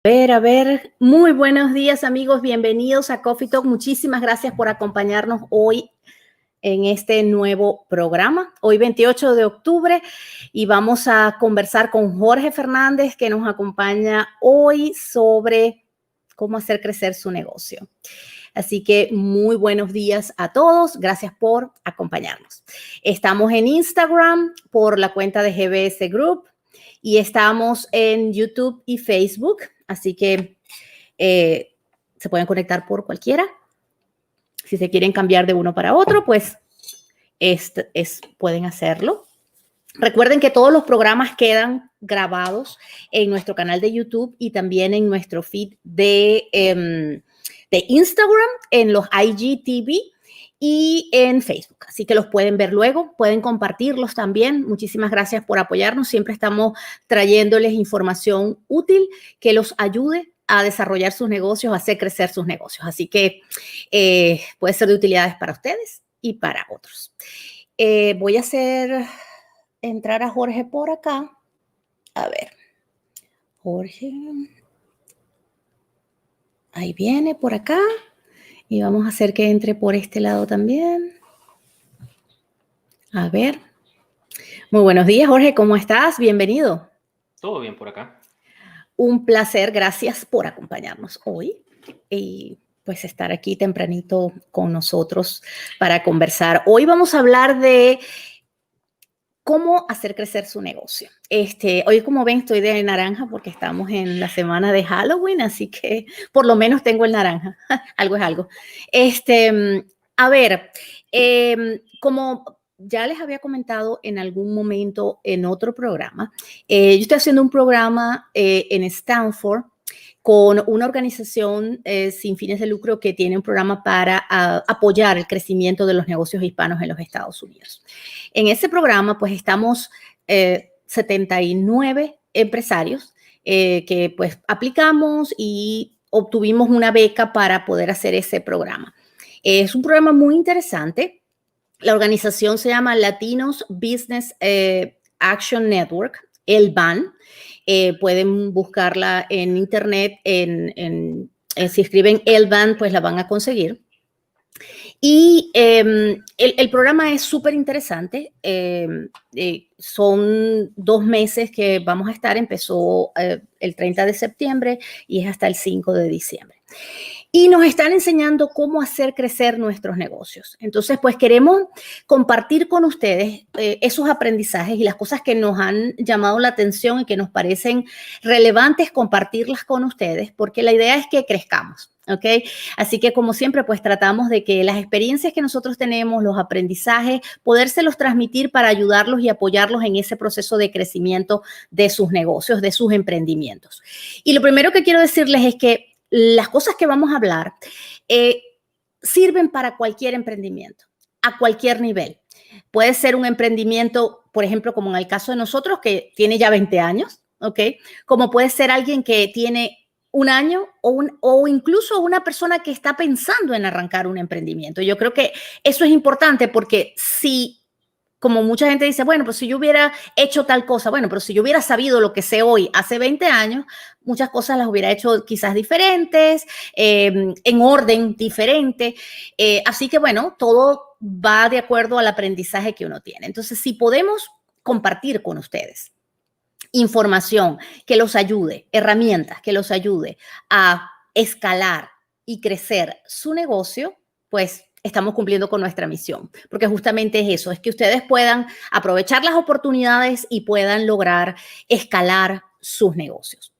A ver, muy buenos días amigos, bienvenidos a Coffee Talk. Muchísimas gracias por acompañarnos hoy en este nuevo programa, hoy 28 de octubre, y vamos a conversar con Jorge Fernández, que nos acompaña hoy sobre cómo hacer crecer su negocio. Así que muy buenos días a todos, gracias por acompañarnos. Estamos en Instagram por la cuenta de GBS Group y estamos en YouTube y Facebook. Así que se pueden conectar por cualquiera. Si se quieren cambiar de uno para otro, pues pueden hacerlo. Recuerden que todos los programas quedan grabados en nuestro canal de YouTube y también en nuestro feed de Instagram, en los IGTV y en Facebook. Así que los pueden ver luego, pueden compartirlos también. Muchísimas gracias por apoyarnos. Siempre estamos trayéndoles información útil que los ayude a desarrollar sus negocios, a hacer crecer sus negocios. Así que puede ser de utilidades para ustedes y para otros. Voy a entrar a Jorge por acá. A ver, Jorge. Ahí viene por acá. Y vamos a hacer que entre por este lado también. A ver. Muy buenos días, Jorge. ¿Cómo estás? Bienvenido. Todo bien por acá. Un placer. Gracias por acompañarnos hoy y pues estar aquí tempranito con nosotros para conversar. Hoy vamos a hablar de cómo hacer crecer su negocio. Hoy, como ven, estoy de naranja porque estamos en la semana de Halloween, así que por lo menos tengo el naranja. Algo es algo. A ver, como ya les había comentado en algún momento en otro programa, yo estoy haciendo un programa en Stanford con una organización sin fines de lucro que tiene un programa para apoyar el crecimiento de los negocios hispanos en los Estados Unidos. En ese programa, pues estamos 79 empresarios que pues aplicamos y obtuvimos una beca para poder hacer ese programa. Es un programa muy interesante. La organización se llama Latinos Business Action Network, LBAN. Pueden buscarla en internet, si escriben LBAN, pues la van a conseguir. Y el programa es súper interesante. Son 2 meses que vamos a estar. Empezó el 30 de septiembre y es hasta el 5 de diciembre. Y nos están enseñando cómo hacer crecer nuestros negocios. Entonces, pues queremos compartir con ustedes esos aprendizajes y las cosas que nos han llamado la atención y que nos parecen relevantes, compartirlas con ustedes, porque la idea es que crezcamos. ¿Ok? Así que como siempre, pues tratamos de que las experiencias que nosotros tenemos, los aprendizajes, podérselos transmitir para ayudarlos y apoyarlos en ese proceso de crecimiento de sus negocios, de sus emprendimientos. Y lo primero que quiero decirles es que las cosas que vamos a hablar sirven para cualquier emprendimiento, a cualquier nivel. Puede ser un emprendimiento, por ejemplo, como en el caso de nosotros, que tiene ya 20 años, ¿ok? Como puede ser alguien que tiene 1 año o incluso una persona que está pensando en arrancar un emprendimiento. Yo creo que eso es importante porque si, como mucha gente dice, bueno, pues si yo hubiera hecho tal cosa, bueno, pero si yo hubiera sabido lo que sé hoy hace 20 años, muchas cosas las hubiera hecho quizás diferentes, en orden diferente. Así que, bueno, todo va de acuerdo al aprendizaje que uno tiene. Entonces, si podemos compartir con ustedes información que los ayude, herramientas que los ayude a escalar y crecer su negocio, pues estamos cumpliendo con nuestra misión, porque justamente es eso, es que ustedes puedan aprovechar las oportunidades y puedan lograr escalar sus negocios.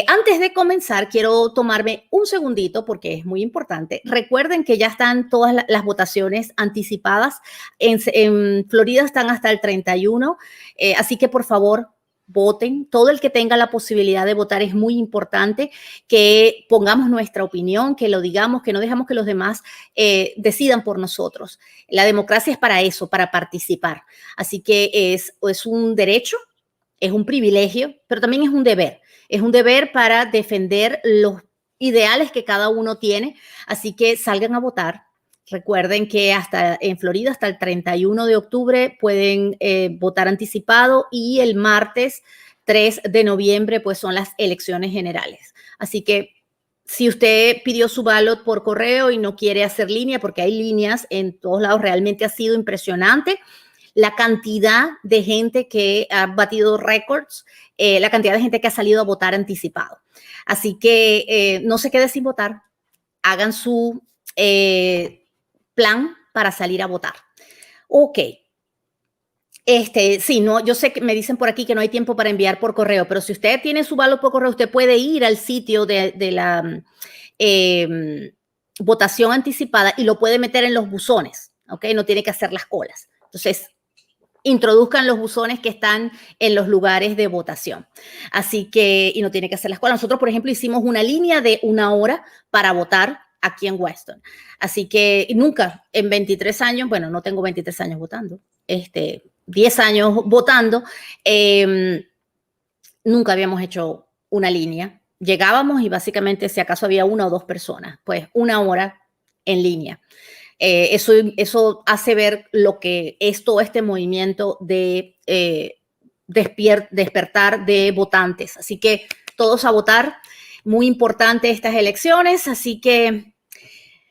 Antes de comenzar, quiero tomarme un segundito porque es muy importante. Recuerden que ya están todas las votaciones anticipadas. En Florida están hasta el 31, así que por favor, voten. Todo el que tenga la posibilidad de votar es muy importante que pongamos nuestra opinión, que lo digamos, que no dejamos que los demás decidan por nosotros. La democracia es para eso, para participar. Así que es un derecho, es un privilegio, pero también es un deber. Es un deber para defender los ideales que cada uno tiene. Así que salgan a votar. Recuerden que en Florida hasta el 31 de octubre pueden votar anticipado y el martes 3 de noviembre, pues son las elecciones generales. Así que si usted pidió su ballot por correo y no quiere hacer línea, porque hay líneas en todos lados, realmente ha sido impresionante la cantidad de gente que ha batido récords, la cantidad de gente que ha salido a votar anticipado. Así que no se quede sin votar, hagan su plan para salir a votar. Ok. Sí, no, yo sé que me dicen por aquí que no hay tiempo para enviar por correo, pero si usted tiene su ballot por correo, usted puede ir al sitio de la votación anticipada y lo puede meter en los buzones, ¿ok? No tiene que hacer las colas. Entonces, introduzcan los buzones que están en los lugares de votación. Así que, y no tiene que hacer las colas. Nosotros, por ejemplo, hicimos una línea de 1 hora para votar aquí en Weston. Así que nunca en 23 años, bueno, no tengo 23 años votando, 10 años votando, nunca habíamos hecho una línea. Llegábamos y básicamente si acaso había 1 o 2 personas, pues 1 hora en línea. Eso hace ver lo que es todo este movimiento de despertar de votantes. Así que todos a votar, muy importante estas elecciones, así que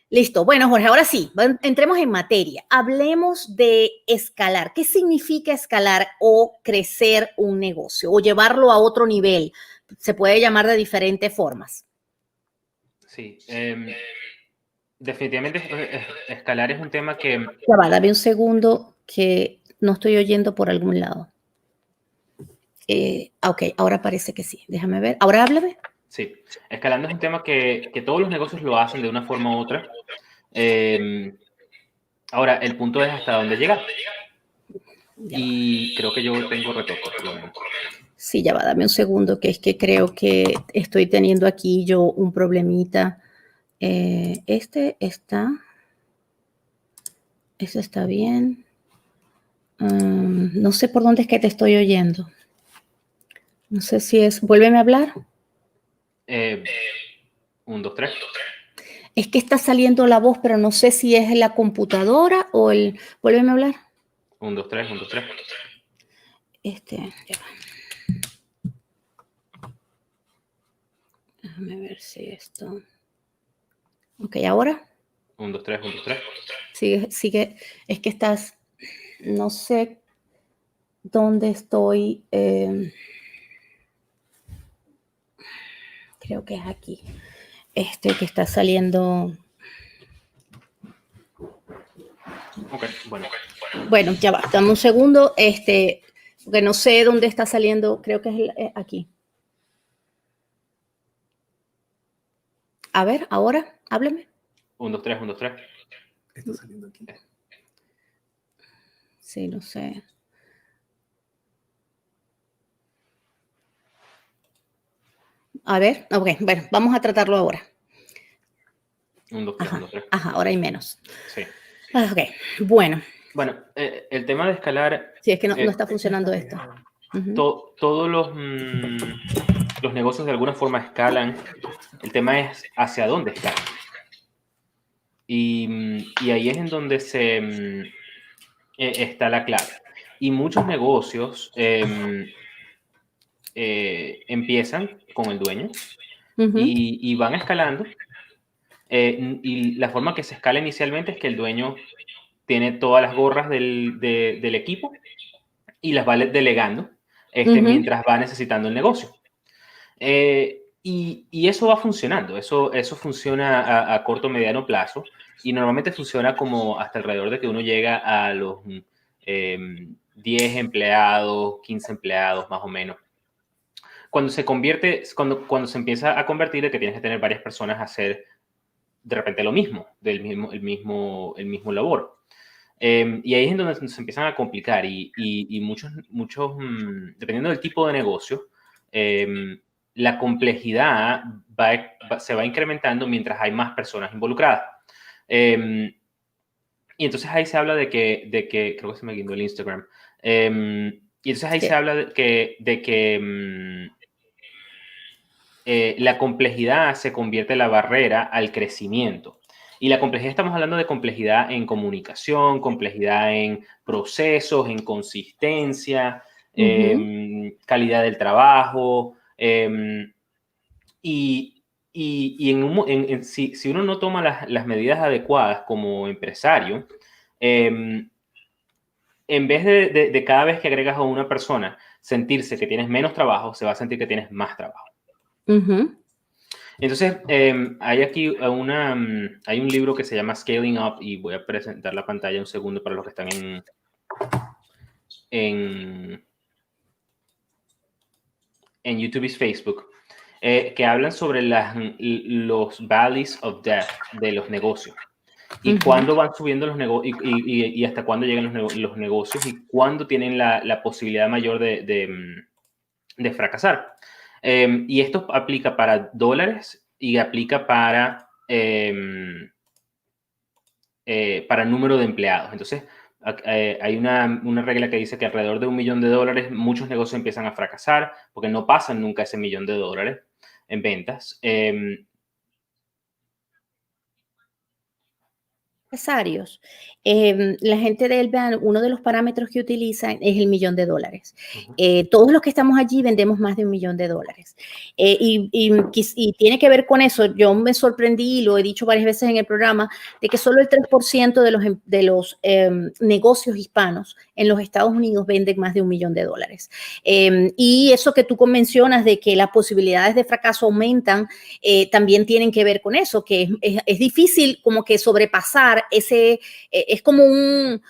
listo. Bueno, Jorge, ahora sí, entremos en materia. Hablemos de escalar. ¿Qué significa escalar o crecer un negocio o llevarlo a otro nivel? Se puede llamar de diferentes formas. Sí, definitivamente escalar es un tema que... Ya va, dame un segundo que no estoy oyendo por algún lado. Ok, ahora parece que sí. Déjame ver. ¿Ahora háblame? Sí, escalando es un tema que todos los negocios lo hacen de una forma u otra. Ahora, el punto es hasta dónde llegar. Y creo que yo tengo retorno, por lo menos. Sí, ya va, dame un segundo, que es que creo que estoy teniendo aquí yo un problemita. Este está bien. No sé por dónde es que te estoy oyendo. No sé si es... Vuélveme a hablar. 1, 2, 3. Es que está saliendo la voz, pero no sé si es la computadora o el... Vuélveme a hablar. 1, 2, 3, 1, 2, 3. Ya va. Déjame ver si esto... Ok, ¿ahora? 1, 2, 3, 1, 2, 3. Sigue. Es que estás... No sé dónde estoy... creo que es aquí. Que está saliendo... Ok, bueno. Bueno, ya va, dame un segundo, porque no sé dónde está saliendo, creo que es aquí. A ver, ahora, hábleme. 1, 2, 3, 1, 2, 3. Está saliendo aquí. Sí, no sé. A ver, ok, bueno, vamos a tratarlo ahora. 1, 2, 3, 1, 2, 3. Ajá, ahora hay menos. Sí. Ok, bueno. Bueno, el tema de escalar... Sí, es que no está funcionando esto. Todos los negocios de alguna forma escalan. El tema es hacia dónde escalan. Y ahí es en donde está la clave. Y muchos negocios empiezan con el dueño y van escalando. Y la forma que se escala inicialmente es que el dueño tiene todas las gorras del equipo y las va delegando mientras va necesitando el negocio. Y eso va funcionando, eso funciona a corto o mediano plazo y normalmente funciona como hasta alrededor de que uno llega a los 10 empleados, 15 empleados más o menos. Cuando se empieza a convertir de que tienes que tener varias personas a hacer de repente lo mismo, el mismo labor. Y ahí es en donde se empiezan a complicar y muchos dependiendo del tipo de negocio, la complejidad se va incrementando mientras hay más personas involucradas. Y entonces ahí se habla de que creo que se me guindó el Instagram. Y entonces ahí se habla de que la complejidad se convierte en la barrera al crecimiento. Y la complejidad, estamos hablando de complejidad en comunicación, complejidad en procesos, en consistencia, calidad del trabajo, si uno no toma las medidas adecuadas como empresario, en vez de cada vez que agregas a una persona sentirse que tienes menos trabajo, se va a sentir que tienes más trabajo. Entonces, hay aquí hay un libro que se llama Scaling Up, y voy a presentar la pantalla un segundo para los que están en YouTube y Facebook, que hablan sobre los valleys of death de los negocios. Y cuándo van subiendo los negocios y hasta cuándo llegan los negocios y cuándo tienen la posibilidad mayor de fracasar. Y esto aplica para dólares y aplica para número de empleados. Entonces, hay una regla que dice que alrededor de $1 millón muchos negocios empiezan a fracasar porque no pasan nunca ese $1 millón en ventas. Empresarios, la gente del BAN, uno de los parámetros que utilizan es el $1 millón. Todos los que estamos allí vendemos más de $1 millón. Y tiene que ver con eso. Yo me sorprendí, y lo he dicho varias veces en el programa, de que solo el 3% de los negocios hispanos en los Estados Unidos venden más de $1 millón. Y eso que tú mencionas de que las posibilidades de fracaso aumentan, también tienen que ver con eso, que es difícil como que sobrepasar es como un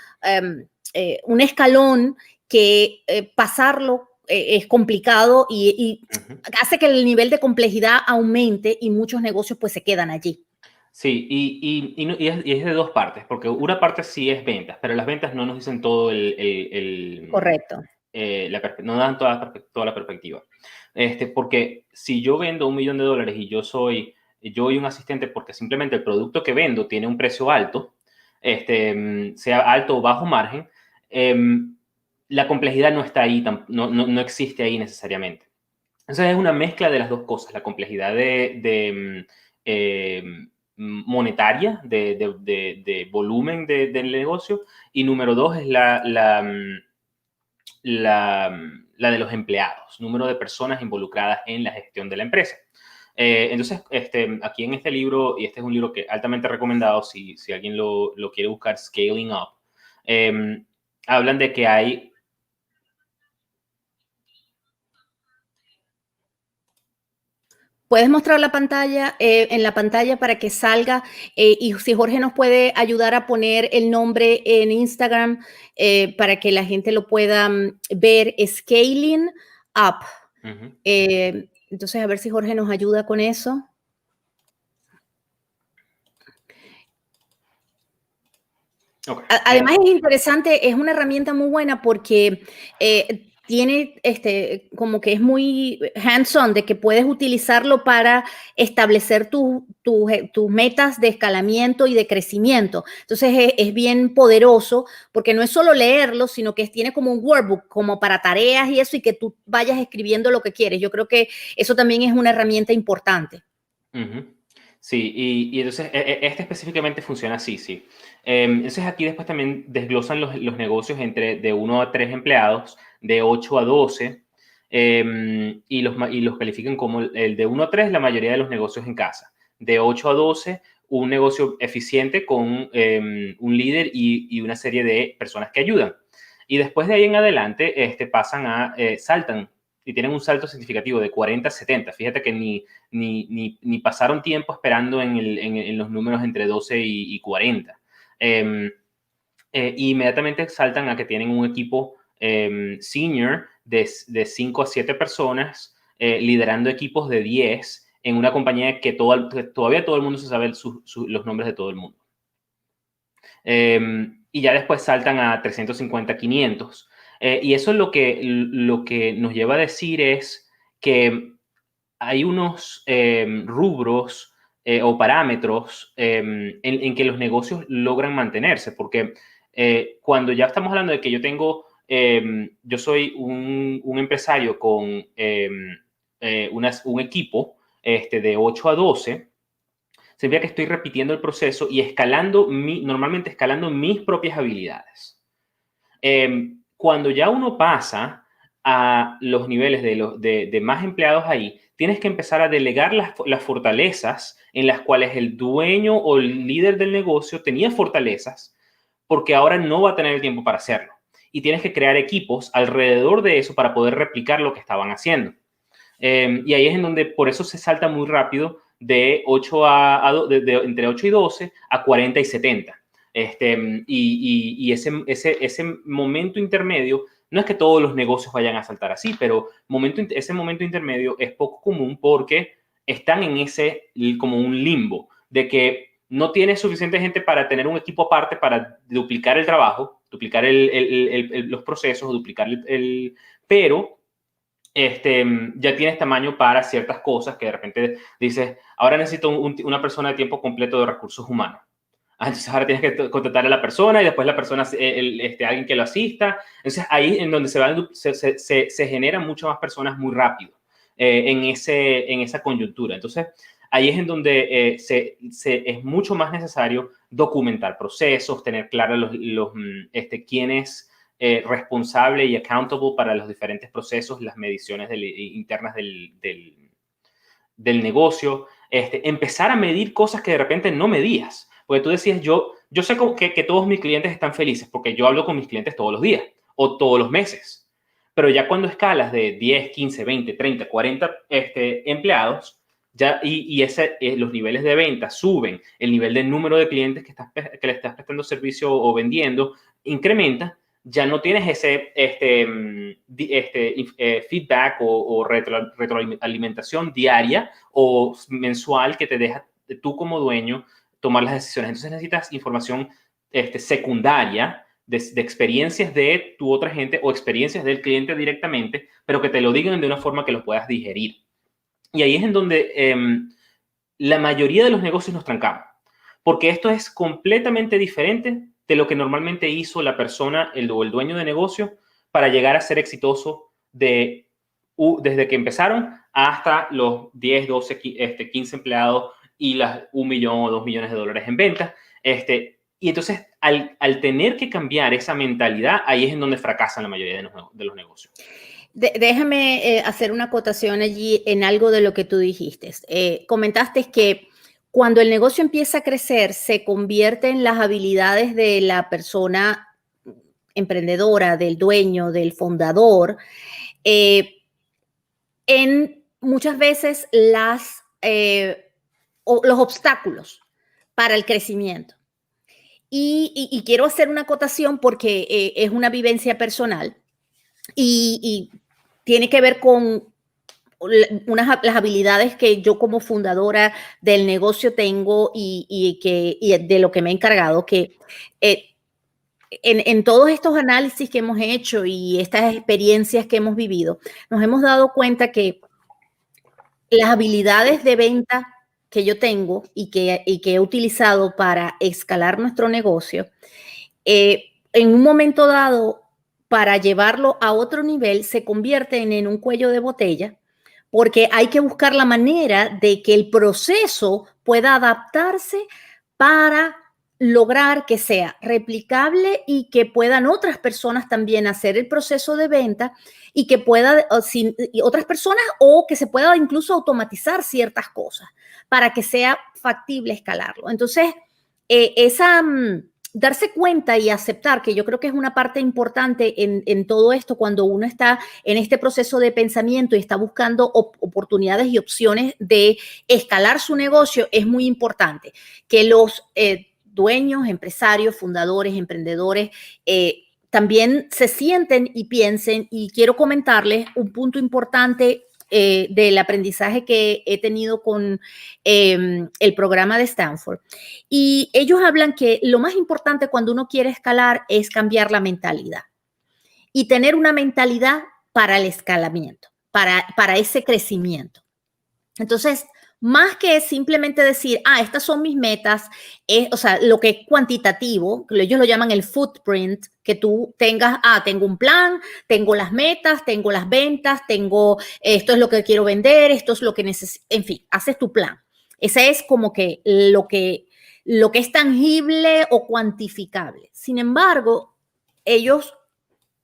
escalón que pasarlo es complicado y hace que el nivel de complejidad aumente y muchos negocios pues se quedan allí. Sí, y es de dos partes, porque una parte sí es ventas, pero las ventas no nos dicen todo Correcto. No dan toda la perspectiva. Porque si yo vendo $1 millón y yo soy un asistente porque simplemente el producto que vendo tiene un precio alto, sea alto o bajo margen, la complejidad no está ahí, no existe ahí necesariamente. Entonces es una mezcla de las dos cosas, la complejidad monetaria, de volumen del negocio, y número dos es la de los empleados, número de personas involucradas en la gestión de la empresa. Entonces, aquí en este libro, y este es un libro que altamente recomendado si alguien lo quiere buscar, Scaling Up, hablan de que hay... Puedes mostrar la pantalla, en la pantalla para que salga, y si Jorge nos puede ayudar a poner el nombre en Instagram para que la gente lo pueda ver, Scaling Up. Entonces, a ver si Jorge nos ayuda con eso. Okay. Además es interesante, es una herramienta muy buena porque tiene como que es muy hands-on, de que puedes utilizarlo para establecer tus metas de escalamiento y de crecimiento. Entonces es bien poderoso porque no es solo leerlo, sino que tiene como un workbook, como para tareas y eso, y que tú vayas escribiendo lo que quieres. Yo creo que eso también es una herramienta importante. Sí, y entonces específicamente funciona así, sí. Entonces aquí después también desglosan los negocios de 1 a 3 empleados, de 8 a 12, y los califican como el de 1 a 3, la mayoría de los negocios en casa. De 8 a 12, un negocio eficiente con un líder y una serie de personas que ayudan. Y después de ahí en adelante saltan y tienen un salto significativo de 40 a 70. Fíjate que ni pasaron tiempo esperando en los números entre 12 y 40. Inmediatamente saltan a que tienen un equipo senior de 5 a 7 personas, liderando equipos de 10 en una compañía que todavía todo el mundo se sabe los nombres de todo el mundo. Y ya después saltan a 350, 500. Y eso es lo que nos lleva a decir es que hay unos rubros o parámetros en que los negocios logran mantenerse, porque cuando ya estamos hablando de que yo soy un empresario con un equipo de 8 a 12, significa que estoy repitiendo el proceso y normalmente escalando mis propias habilidades. Cuando ya uno pasa a los niveles de más empleados ahí, tienes que empezar a delegar las fortalezas en las cuales el dueño o el líder del negocio tenía fortalezas, porque ahora no va a tener el tiempo para hacerlo. Y tienes que crear equipos alrededor de eso para poder replicar lo que estaban haciendo. Y ahí es en donde por eso se salta muy rápido de 8 entre 8 y 12 a 40 y 70. Y ese momento intermedio, no es que todos los negocios vayan a saltar así, pero ese momento intermedio es poco común porque están en ese como un limbo de que no tienes suficiente gente para tener un equipo aparte para duplicar el trabajo, duplicar los procesos, duplicar pero ya tienes tamaño para ciertas cosas que de repente dices, ahora necesito una persona de tiempo completo de recursos humanos. Entonces ahora tienes que contratar a la persona y después la persona, alguien que lo asista. Entonces ahí en donde se generan muchas más personas muy rápido en esa coyuntura. Entonces ahí es en donde es mucho más necesario documentar procesos, tener claro quién es responsable y accountable para los diferentes procesos, las mediciones internas del negocio, empezar a medir cosas que de repente no medías. Porque tú decías, yo sé que todos mis clientes están felices porque yo hablo con mis clientes todos los días o todos los meses. Pero ya cuando escalas de 10, 15, 20, 30, 40 empleados, ya, los niveles de venta suben, el nivel de número de clientes que le estás prestando servicio o vendiendo incrementa, ya no tienes ese feedback o retroalimentación diaria o mensual que te deja tú como dueño tomar las decisiones. Entonces necesitas información secundaria de experiencias de tu otra gente o experiencias del cliente directamente, pero que te lo digan de una forma que lo puedas digerir. Y ahí es en donde la mayoría de los negocios nos trancamos, porque esto es completamente diferente de lo que normalmente hizo la persona o el dueño de negocio para llegar a ser exitoso desde que empezaron hasta los 10, 12, 15 empleados y las 1 millón o 2 millones de dólares en ventas. Y entonces, al tener que cambiar esa mentalidad, ahí es en donde fracasan la mayoría de los negocios. Déjame hacer una acotación allí en algo de lo que tú dijiste. Comentaste que cuando el negocio empieza a crecer, se convierte en las habilidades de la persona emprendedora, del dueño, del fundador, en muchas veces los obstáculos para el crecimiento. Y quiero hacer una acotación porque es una vivencia personal y tiene que ver con las habilidades que yo como fundadora del negocio tengo y de lo que me he encargado, que en todos estos análisis que hemos hecho y estas experiencias que hemos vivido, nos hemos dado cuenta que las habilidades de venta que yo tengo y que he utilizado para escalar nuestro negocio, en un momento dado, para llevarlo a otro nivel, se convierten en un cuello de botella, porque hay que buscar la manera de que el proceso pueda adaptarse para lograr que sea replicable y que puedan otras personas también hacer el proceso de venta y que pueda, otras personas, o que se pueda incluso automatizar ciertas cosas para que sea factible escalarlo. Entonces, darse cuenta y aceptar, que yo creo que es una parte importante en todo esto, cuando uno está en este proceso de pensamiento y está buscando oportunidades y opciones de escalar su negocio, es muy importante que los dueños, empresarios, fundadores, emprendedores, también se sienten y piensen. Y quiero comentarles un punto importante del aprendizaje que he tenido con el programa de Stanford. Y ellos hablan que lo más importante cuando uno quiere escalar es cambiar la mentalidad y tener una mentalidad para el escalamiento, para ese crecimiento. Entonces, más que simplemente decir, estas son mis metas, o sea, lo que es cuantitativo, que ellos lo llaman el footprint, que tú tengas, tengo un plan, tengo las metas, tengo las ventas, tengo esto es lo que quiero vender, esto es lo que necesito, en fin, haces tu plan. Ese es como que lo que es tangible o cuantificable. Sin embargo, ellos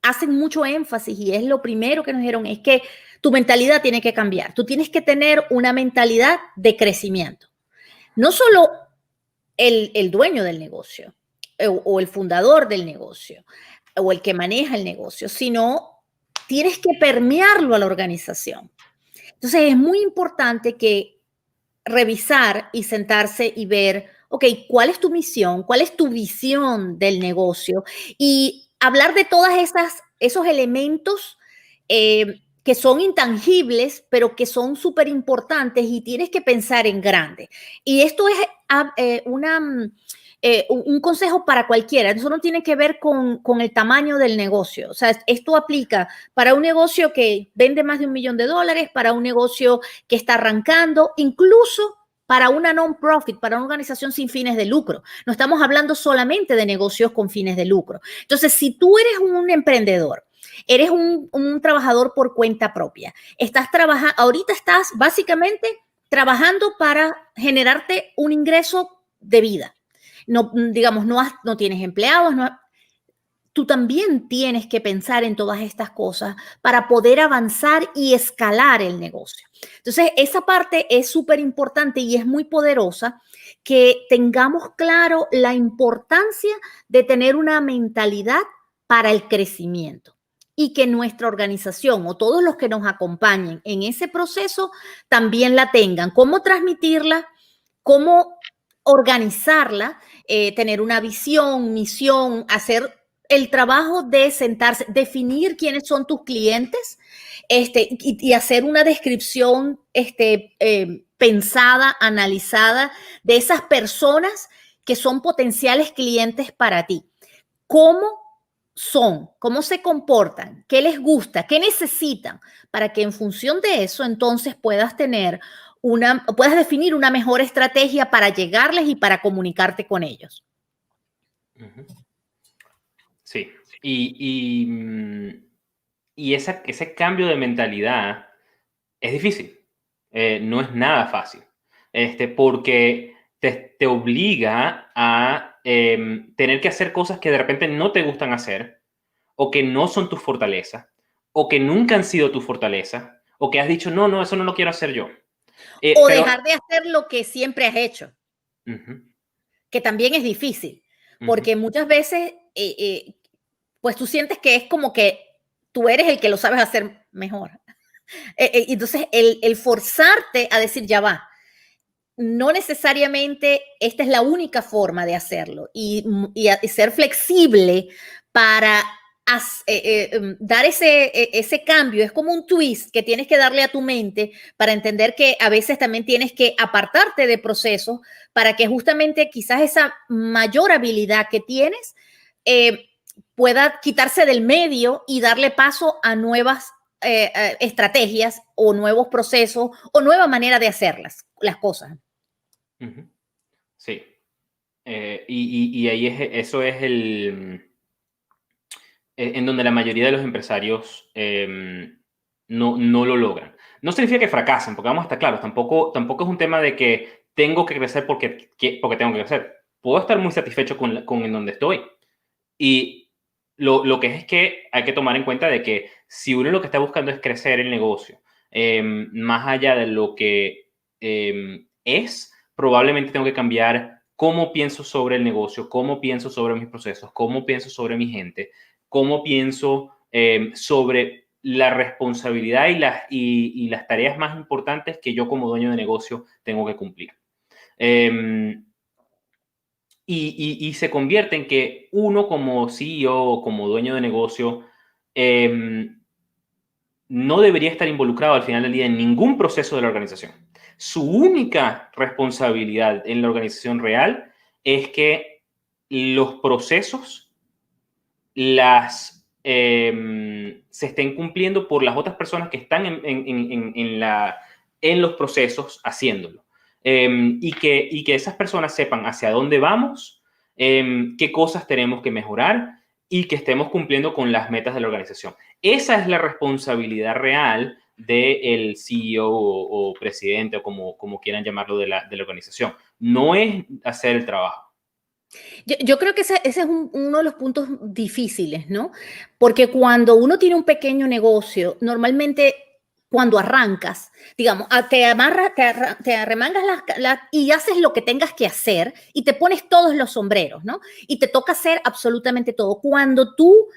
hacen mucho énfasis y es lo primero que nos dijeron, es que tu mentalidad tiene que cambiar. Tú tienes que tener una mentalidad de crecimiento. No solo el dueño del negocio o el fundador del negocio o el que maneja el negocio, sino tienes que permearlo a la organización. Entonces es muy importante que revisar y sentarse y ver, ok, ¿cuál es tu misión? ¿Cuál es tu visión del negocio? Y hablar de todas esos elementos que son intangibles, pero que son súper importantes y tienes que pensar en grande. Y esto es un consejo para cualquiera. Eso no tiene que ver con el tamaño del negocio. O sea, esto aplica para un negocio que vende más de $1 millón, para un negocio que está arrancando, incluso para una non-profit, para una organización sin fines de lucro. No estamos hablando solamente de negocios con fines de lucro. Entonces, si tú eres un emprendedor, eres un trabajador por cuenta propia, ahorita estás básicamente trabajando para generarte un ingreso de vida. No, digamos, no tienes empleados, tú también tienes que pensar en todas estas cosas para poder avanzar y escalar el negocio. Entonces, esa parte es súper importante y es muy poderosa, que tengamos claro la importancia de tener una mentalidad para el crecimiento y que nuestra organización o todos los que nos acompañen en ese proceso también la tengan. ¿Cómo transmitirla? ¿Cómo organizarla? Tener una visión, misión, hacer el trabajo de sentarse, definir quiénes son tus clientes, y hacer una descripción pensada, analizada de esas personas que son potenciales clientes para ti. ¿Cómo son? ¿Cómo se comportan? ¿Qué les gusta? ¿Qué necesitan? Para que en función de eso entonces puedas definir una mejor estrategia para llegarles y para comunicarte con ellos. Sí, y ese cambio de mentalidad es difícil, no es nada fácil, porque te obliga a tener que hacer cosas que de repente no te gustan hacer, o que no son tu fortaleza, o que nunca han sido tu fortaleza, o que has dicho, no, eso no lo quiero hacer yo. O dejar de hacer lo que siempre has hecho, uh-huh, que también es difícil, porque muchas veces pues tú sientes que es como que tú eres el que lo sabes hacer mejor. Entonces, el forzarte a decir, ya va, no necesariamente esta es la única forma de hacerlo y ser flexible para dar ese cambio. Es como un twist que tienes que darle a tu mente para entender que a veces también tienes que apartarte de procesos para que justamente quizás esa mayor habilidad que tienes pueda quitarse del medio y darle paso a nuevas estrategias o nuevos procesos o nueva manera de hacer las cosas. Uh-huh. Sí. Y ahí eso es en donde la mayoría de los empresarios no lo logran. No significa que fracasen, porque vamos a estar claros, tampoco es un tema de que tengo que crecer porque tengo que crecer. Puedo estar muy satisfecho con en donde estoy. Y lo que es que hay que tomar en cuenta de que si uno lo que está buscando es crecer el negocio, más allá de lo que probablemente tengo que cambiar cómo pienso sobre el negocio, cómo pienso sobre mis procesos, cómo pienso sobre mi gente, cómo pienso sobre la responsabilidad y las tareas más importantes que yo como dueño de negocio tengo que cumplir. Y se convierte en que uno como CEO, como dueño de negocio, no debería estar involucrado al final del día en ningún proceso de la organización. Su única responsabilidad en la organización real es que los procesos se estén cumpliendo por las otras personas que están en los procesos haciéndolo. Y que esas personas sepan hacia dónde vamos, qué cosas tenemos que mejorar y que estemos cumpliendo con las metas de la organización. Esa es la responsabilidad real del CEO o presidente o como quieran llamarlo de la organización. No es hacer el trabajo. Yo creo que ese es uno de los puntos difíciles, ¿no? Porque cuando uno tiene un pequeño negocio, normalmente cuando arrancas, digamos, te amarras, te arremangas y haces lo que tengas que hacer y te pones todos los sombreros, ¿no? Y te toca hacer absolutamente todo. Cuando tú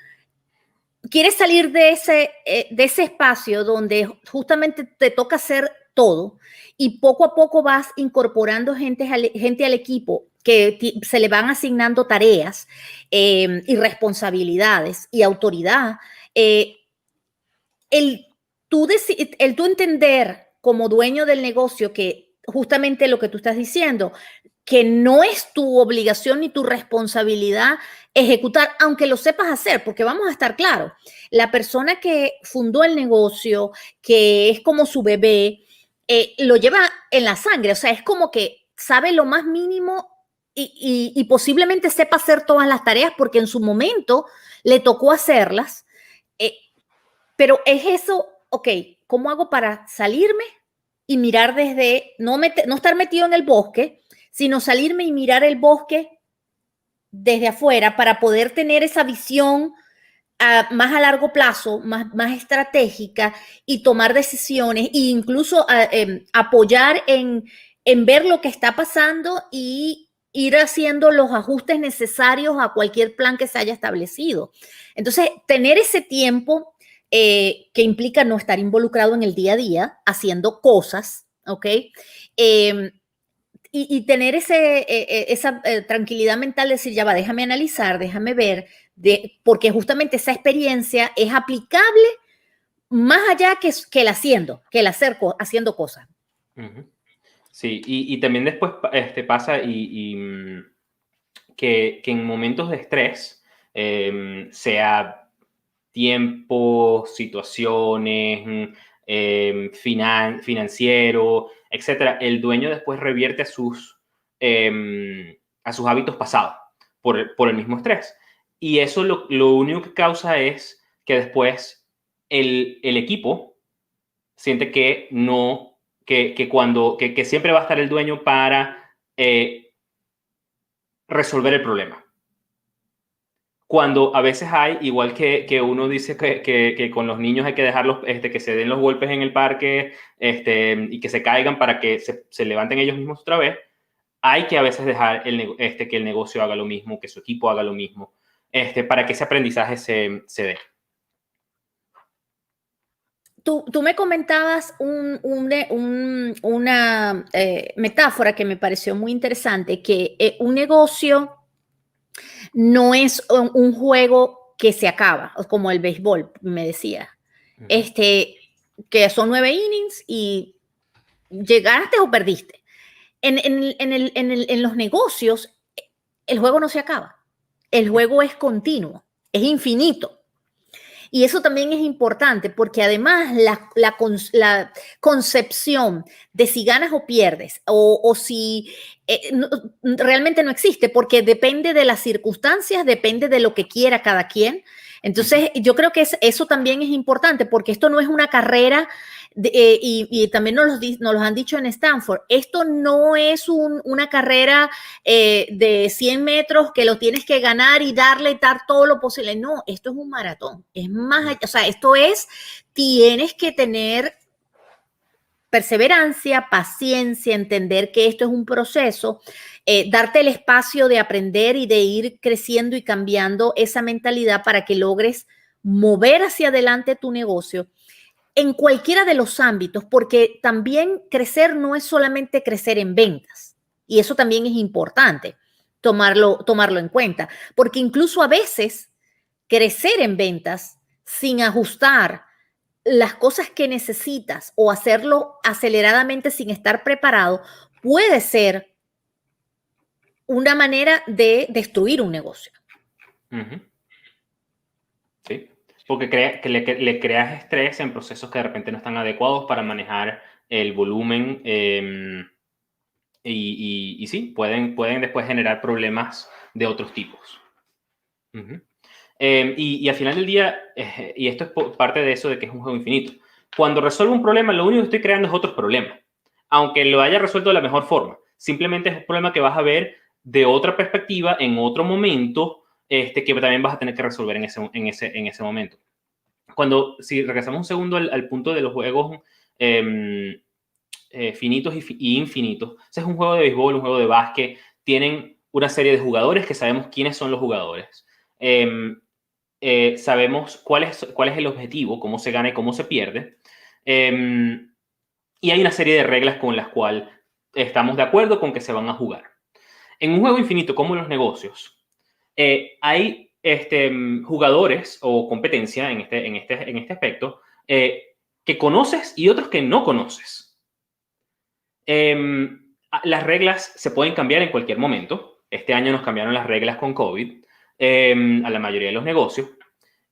quieres salir de ese espacio donde justamente te toca hacer todo y poco a poco vas incorporando gente al equipo que se le van asignando tareas y responsabilidades y autoridad, el tú entender como dueño del negocio que justamente lo que tú estás diciendo, que no es tu obligación ni tu responsabilidad ejecutar, aunque lo sepas hacer, porque vamos a estar claros, la persona que fundó el negocio, que es como su bebé, lo lleva en la sangre, o sea, es como que sabe lo más mínimo y posiblemente sepa hacer todas las tareas porque en su momento le tocó hacerlas, pero es eso, ok, ¿cómo hago para salirme y mirar desde, no estar metido en el bosque, sino salirme y mirar el bosque desde afuera para poder tener esa visión más a largo plazo, más estratégica y tomar decisiones e incluso apoyar en ver lo que está pasando y ir haciendo los ajustes necesarios a cualquier plan que se haya establecido? Entonces, tener ese tiempo que implica no estar involucrado en el día a día haciendo cosas, ¿ok? Y tener esa tranquilidad mental de decir, ya va, déjame analizar, déjame ver, porque justamente esa experiencia es aplicable más allá que el haciendo cosas. Sí, y también después pasa que en momentos de estrés, sea tiempo, situaciones, financiero, etcétera, el dueño después revierte a sus hábitos pasados por el mismo estrés. Y eso lo único que causa es que después el equipo siente que no, que siempre va a estar el dueño para resolver el problema. Cuando a veces hay, igual que uno dice que con los niños hay que dejarlos, que se den los golpes en el parque y que se caigan para que se levanten ellos mismos otra vez, hay que a veces dejar que el negocio haga lo mismo, que su equipo haga lo mismo, para que ese aprendizaje se dé. Tú me comentabas una metáfora que me pareció muy interesante, que un negocio no es un juego que se acaba, como el béisbol, me decía. Que son 9 innings y llegaste o perdiste. En los negocios, el juego no se acaba. El juego es continuo, es infinito. Y eso también es importante porque además la concepción de si ganas o pierdes o si realmente no existe porque depende de las circunstancias, depende de lo que quiera cada quien. Entonces, yo creo que eso también es importante porque esto no es una carrera y también nos los han dicho en Stanford, esto no es una carrera de 100 metros que lo tienes que ganar y dar todo lo posible. No, esto es un maratón. Es más allá, o sea, tienes que tener perseverancia, paciencia, entender que esto es un proceso, darte el espacio de aprender y de ir creciendo y cambiando esa mentalidad para que logres mover hacia adelante tu negocio en cualquiera de los ámbitos, porque también crecer no es solamente crecer en ventas, y eso también es importante tomarlo en cuenta, porque incluso a veces crecer en ventas sin ajustar las cosas que necesitas o hacerlo aceleradamente sin estar preparado puede ser una manera de destruir un negocio. Sí, porque le creas estrés en procesos que de repente no están adecuados para manejar el volumen y sí, pueden después generar problemas de otros tipos. Y al final del día, y esto es parte de eso de que es un juego infinito, cuando resuelvo un problema, lo único que estoy creando es otros problemas, aunque lo haya resuelto de la mejor forma. Simplemente es un problema que vas a ver de otra perspectiva, en otro momento, que también vas a tener que resolver en ese momento. Si regresamos un segundo al punto de los juegos finitos y infinitos, ese es un juego de béisbol, un juego de básquet, tienen una serie de jugadores que sabemos quiénes son los jugadores. Sabemos cuál es el objetivo, cómo se gana y cómo se pierde. Y hay una serie de reglas con las cuales estamos de acuerdo con que se van a jugar. En un juego infinito como los negocios, hay jugadores o competencia en este aspecto que conoces y otros que no conoces. Las reglas se pueden cambiar en cualquier momento. Este año nos cambiaron las reglas con COVID a la mayoría de los negocios.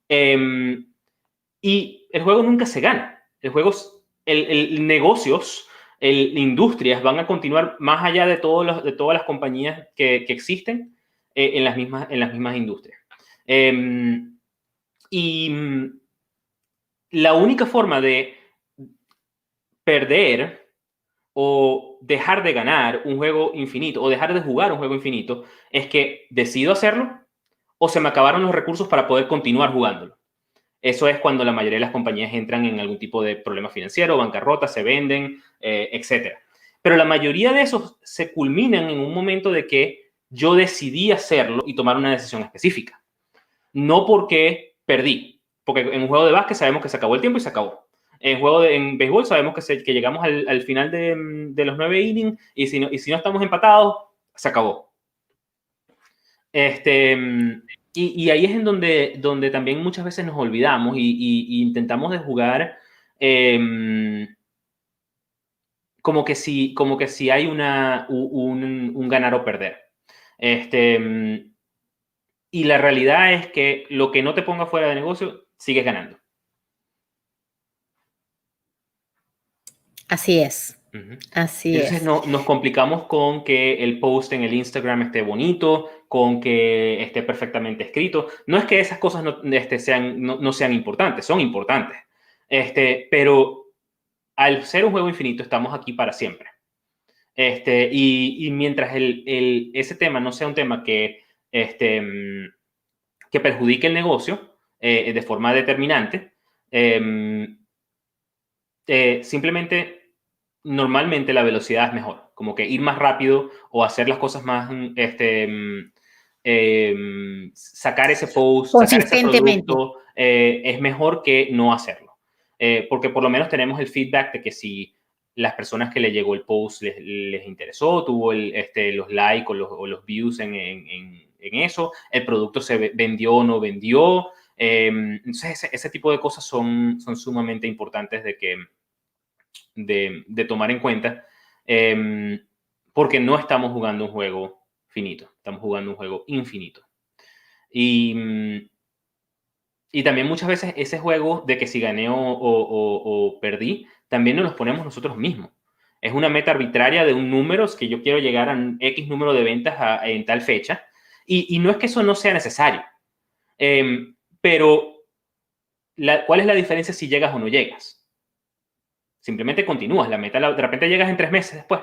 Y el juego nunca se gana. Negocios, industrias van a continuar más allá de todas las compañías que existen en las mismas industrias. La única forma de perder o dejar de ganar un juego infinito o dejar de jugar un juego infinito es que decido hacerlo o se me acabaron los recursos para poder continuar jugándolo. Eso es cuando la mayoría de las compañías entran en algún tipo de problema financiero, bancarrota, se venden, etc. Pero la mayoría de esos se culminan en un momento de que yo decidí hacerlo y tomar una decisión específica. No porque perdí, porque en un juego de básquet sabemos que se acabó el tiempo y se acabó. En béisbol sabemos que llegamos al final de los 9 innings y si no estamos empatados, se acabó. Y ahí es en donde también muchas veces nos olvidamos y intentamos de jugar como que si hay un ganar o perder. Y la realidad es que lo que no te ponga fuera de negocio, sigues ganando. Así es. Así Entonces es. nos complicamos con que el post en el Instagram esté bonito, con que esté perfectamente escrito. No es que esas cosas no sean importantes, son importantes. Pero al ser un juego infinito, estamos aquí para siempre. Y mientras ese tema no sea un tema que perjudique el negocio de forma determinante, simplemente normalmente la velocidad es mejor, como que ir más rápido o hacer las cosas más, sacar ese post, sacar ese producto, es mejor que no hacerlo. Porque por lo menos tenemos el feedback de que si las personas que le llegó el post les interesó, tuvo los likes o los views en eso, el producto se vendió o no vendió. Entonces ese tipo de cosas son sumamente importantes de tomar en cuenta, porque no estamos jugando un juego finito, estamos jugando un juego infinito. Y también muchas veces ese juego de que si gané o perdí, también nos los ponemos nosotros mismos. Es una meta arbitraria de un número, es que yo quiero llegar a X número de ventas en tal fecha, y no es que eso no sea necesario, pero ¿cuál es la diferencia si llegas o no llegas? Simplemente continúas la meta, de repente llegas en 3 meses después,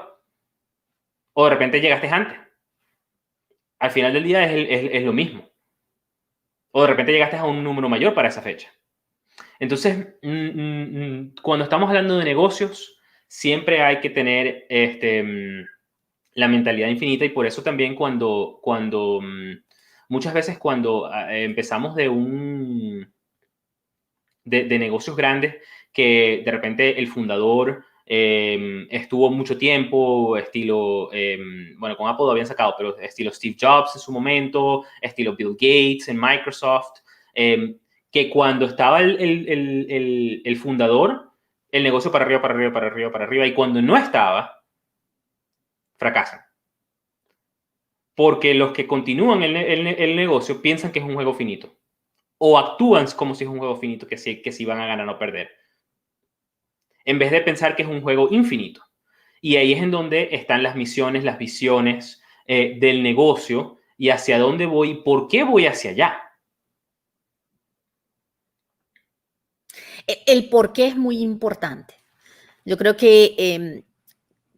o de repente llegaste antes. Al final del día es lo mismo. O de repente llegaste a un número mayor para esa fecha. Entonces, cuando estamos hablando de negocios, siempre hay que tener la mentalidad infinita, y por eso también muchas veces cuando empezamos de negocios grandes, que de repente el fundador estuvo mucho tiempo, estilo, bueno, con Apple lo habían sacado, pero estilo Steve Jobs en su momento, estilo Bill Gates en Microsoft, que cuando estaba el fundador, el negocio para arriba, para arriba, para arriba, para arriba, y cuando no estaba, fracasan. Porque los que continúan el negocio piensan que es un juego finito, o actúan como si es un juego finito, que si van a ganar o perder, en vez de pensar que es un juego infinito. Y ahí es en donde están las misiones, las visiones del negocio, y hacia dónde voy y por qué voy hacia allá. El por qué es muy importante. Yo creo que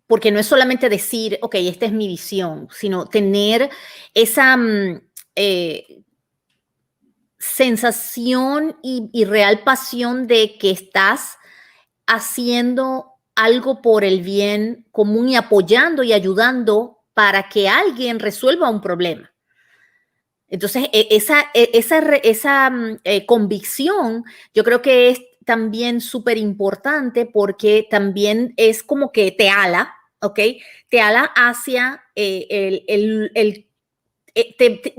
porque no es solamente decir, ok, esta es mi visión, sino tener esa sensación y real pasión de que estás haciendo algo por el bien común y apoyando y ayudando para que alguien resuelva un problema. Entonces, esa convicción yo creo que es también súper importante porque también es como que te ala, ¿ok? Te ala hacia te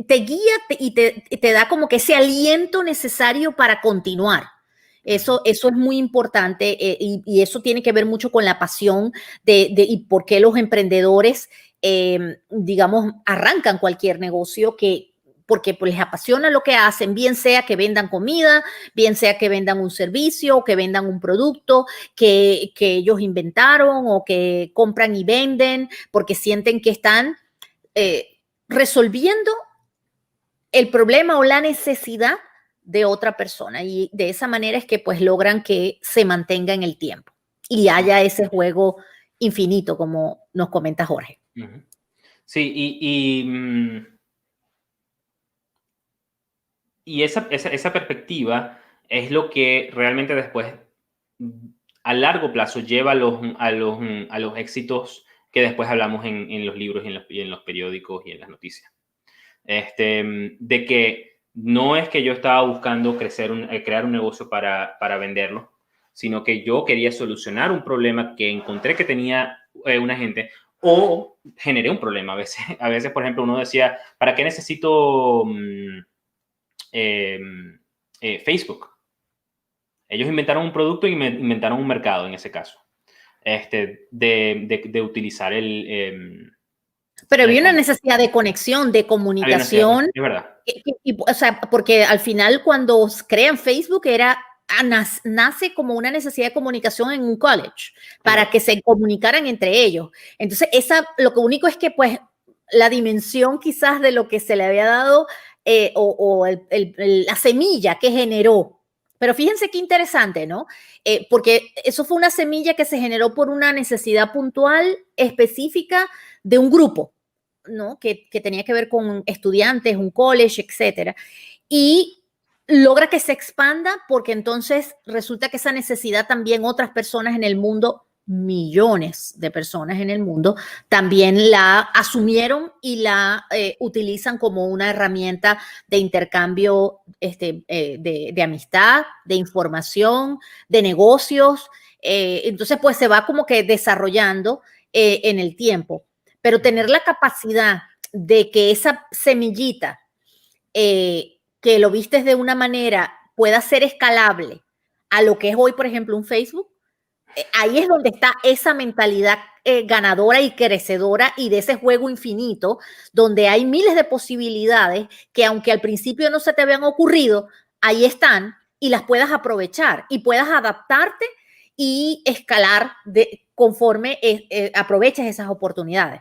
guía y te da como que ese aliento necesario para continuar. Eso es muy importante y eso tiene que ver mucho con la pasión y por qué los emprendedores, digamos, arrancan cualquier negocio porque pues, les apasiona lo que hacen, bien sea que vendan comida, bien sea que vendan un servicio, que vendan un producto que ellos inventaron o que compran y venden porque sienten que están resolviendo el problema o la necesidad de otra persona y de esa manera es que pues logran que se mantenga en el tiempo y haya ese juego infinito como nos comenta Jorge. Sí, y esa perspectiva es lo que realmente después a largo plazo lleva a los éxitos que después hablamos en los libros y en los periódicos y en las noticias. De que no es que yo estaba buscando crear un negocio para venderlo, sino que yo quería solucionar un problema que encontré que tenía una gente o generé un problema. A veces, por ejemplo, uno decía, ¿para qué necesito Facebook? Ellos inventaron un producto y inventaron un mercado en ese caso, de utilizar pero había una necesidad de conexión, de comunicación. Es verdad. O sea, porque al final cuando crean Facebook nace como una necesidad de comunicación en un college para que se comunicaran entre ellos. Entonces, lo único es que pues la dimensión quizás de lo que se le había dado la semilla que generó. Pero fíjense qué interesante, ¿no? Porque eso fue una semilla que se generó por una necesidad puntual específica de un grupo, ¿no? Que tenía que ver con estudiantes, un college, etcétera. Y logra que se expanda porque entonces resulta que esa necesidad también otras personas en el mundo, millones de personas en el mundo, también la asumieron y la utilizan como una herramienta de intercambio de amistad, de información, de negocios. Entonces, pues se va como que desarrollando en el tiempo. Pero tener la capacidad de que esa semillita que lo vistes de una manera pueda ser escalable a lo que es hoy, por ejemplo, un Facebook, ahí es donde está esa mentalidad ganadora y crecedora y de ese juego infinito, donde hay miles de posibilidades que aunque al principio no se te habían ocurrido, ahí están y las puedas aprovechar y puedas adaptarte y escalar conforme aproveches esas oportunidades.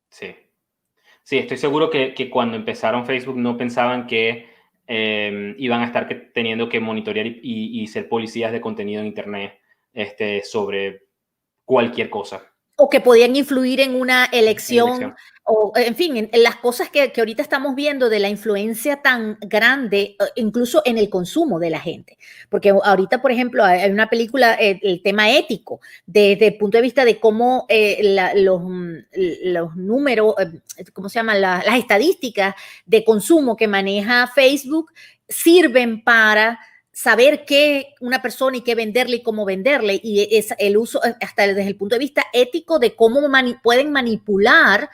Sí. Sí, estoy seguro que cuando empezaron Facebook no pensaban que iban a estar teniendo que monitorear y ser policías de contenido en Internet sobre cualquier cosa. O que podían influir en una elección, o en fin, en las cosas que ahorita estamos viendo de la influencia tan grande, incluso en el consumo de la gente. Porque ahorita, por ejemplo, hay una película, el tema ético, desde el punto de vista de cómo los números, ¿cómo se llaman? Las estadísticas de consumo que maneja Facebook sirven para saber qué una persona y qué venderle y cómo venderle, y es el uso hasta desde el punto de vista ético de cómo pueden manipular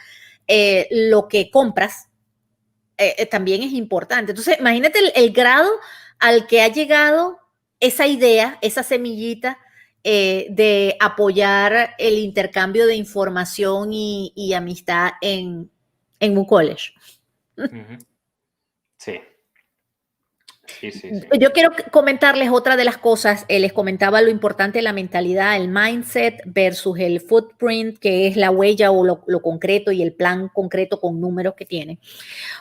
lo que compras, también es importante. Entonces, imagínate el grado al que ha llegado esa idea, esa semillita de apoyar el intercambio de información y amistad en un college. Sí. Sí. Yo quiero comentarles otra de las cosas. Les comentaba lo importante de la mentalidad, el mindset versus el footprint, que es la huella o lo concreto y el plan concreto con números que tiene.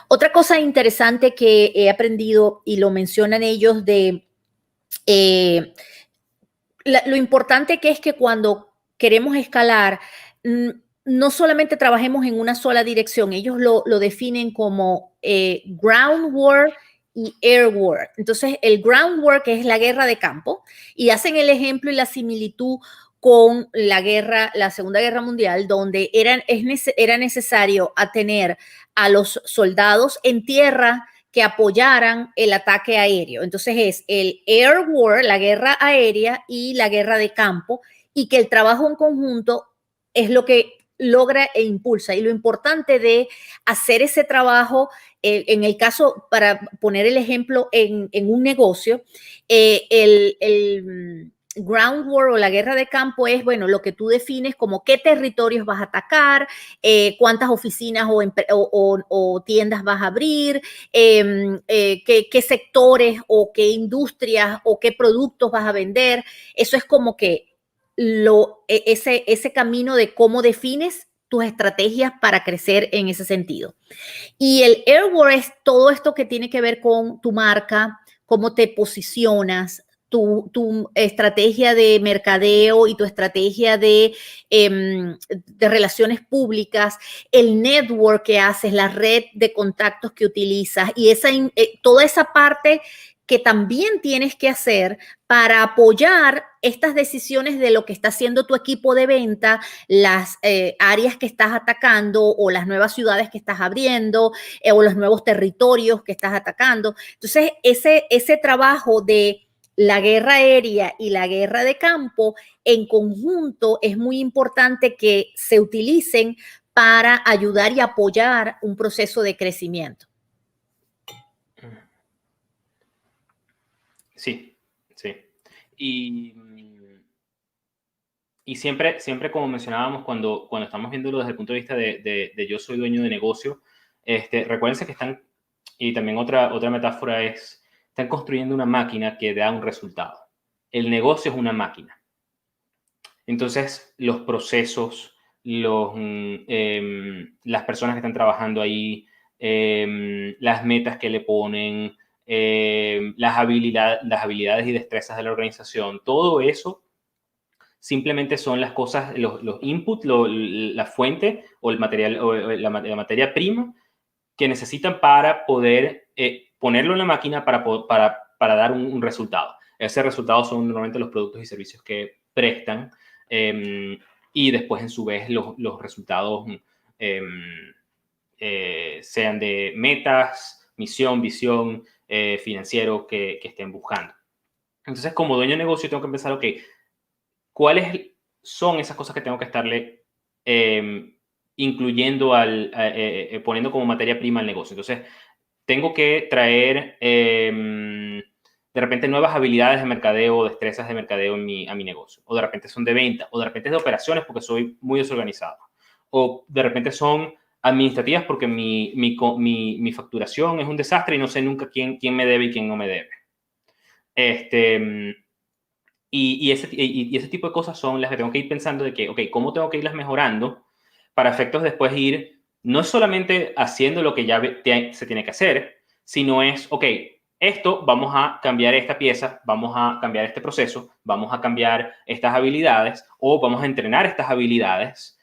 Otra cosa interesante que he aprendido y lo mencionan ellos lo importante que es que cuando queremos escalar, no solamente trabajemos en una sola dirección, ellos lo definen como ground war y air war. Entonces, el ground war, que es la guerra de campo, y hacen el ejemplo y la similitud con la Segunda Guerra Mundial, donde era necesario tener a los soldados en tierra que apoyaran el ataque aéreo. Entonces es el air war, la guerra aérea, y la guerra de campo, y que el trabajo en conjunto es lo que logra e impulsa. Y lo importante de hacer ese trabajo, en el caso, para poner el ejemplo en un negocio, el ground war o la guerra de campo es, bueno, lo que tú defines como qué territorios vas a atacar, cuántas oficinas o tiendas vas a abrir, qué sectores o qué industrias o qué productos vas a vender. Eso es como que ese camino de cómo defines tus estrategias para crecer en ese sentido. Y el Airware es todo esto que tiene que ver con tu marca, cómo te posicionas, tu estrategia de mercadeo y tu estrategia de relaciones públicas, el network que haces, la red de contactos que utilizas y toda esa parte que también tienes que hacer para apoyar estas decisiones de lo que está haciendo tu equipo de venta, las áreas que estás atacando o las nuevas ciudades que estás abriendo o los nuevos territorios que estás atacando. Entonces, ese trabajo de la guerra aérea y la guerra de campo en conjunto es muy importante que se utilicen para ayudar y apoyar un proceso de crecimiento. Sí, sí. Y siempre, como mencionábamos cuando estamos viéndolo desde el punto de vista de yo soy dueño de negocio, recuérdense que están, y también otra metáfora es, están construyendo una máquina que da un resultado. El negocio es una máquina. Entonces, los procesos, las personas que están trabajando ahí, las metas que le ponen, las habilidades y destrezas de la organización, todo eso simplemente son las cosas, los inputs, la fuente o el material o la materia prima que necesitan para poder ponerlo en la máquina para dar un resultado. Ese resultado son normalmente los productos y servicios que prestan y después en su vez los resultados sean de metas, misión, visión, financiero que estén buscando. Entonces, como dueño de negocio, tengo que pensar, ok, ¿cuáles son esas cosas que tengo que estarle incluyendo, poniendo como materia prima al negocio? Entonces, tengo que traer de repente nuevas habilidades de mercadeo o destrezas de mercadeo a mi negocio. O de repente son de venta, o de repente es de operaciones porque soy muy desorganizado. O de repente son administrativas porque mi facturación es un desastre y no sé nunca quién me debe y quién no me debe. Y ese tipo de cosas son las que tengo que ir pensando de que, ok, ¿cómo tengo que irlas mejorando para efectos después ir, no es solamente haciendo lo que ya se tiene que hacer, sino es, ok, esto, vamos a cambiar esta pieza, vamos a cambiar este proceso, vamos a cambiar estas habilidades o vamos a entrenar estas habilidades.